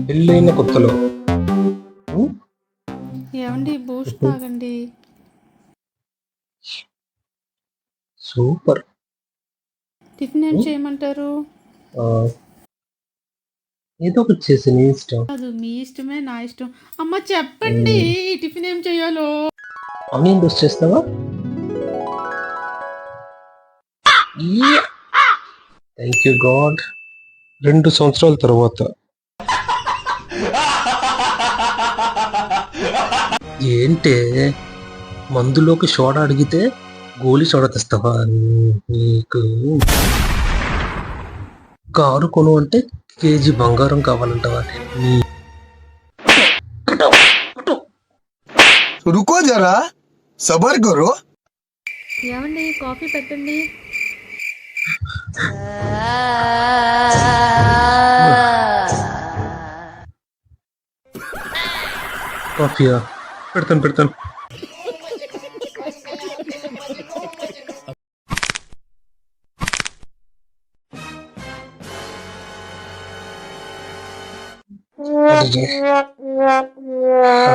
పెళ్ళైన కొత్తలో. హ్మ్. ఏవండి బూస్ట్ హుహు. తాగండి. సూపర్. టిఫిన్ ఏం హ్మ్. చేయమంటారు? ఆహ్, ఏదో ఒకటి చేసేయి నీ ఇష్టం. కాదు మీ ఇష్టమే నా ఇష్టం. అమ్మ చెప్పండి హ్మ్. ఈ టిఫిన్ ఏం చేయాలో? ఆనియన్ దోస చేస్తావా? యాహ్! Thank you God. 2 సంవత్సరాల తర్వాత. ఏంటే మందులోకి సోడా అడిగితే గోలీ సోడా తెస్తావా? నీకు కారు కొను అంటే కేజీ బంగారం కావాలంటావా? నీ रुको जरा सबर करो। ఏవండి కాఫీ పెట్టండి. కాఫీయా? పెడతాను, పెడతాను. అరెరే! ఆ!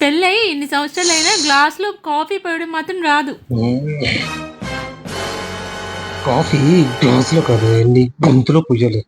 పెళ్ళయి ఇన్ని సంవత్సరాలైనా గ్లాస్‌లో కాఫీ పోయడం మాత్రం రాదు. కాఫీ గ్లాస్‌లో కాదే నీ గొంతులో పొయ్యాలి.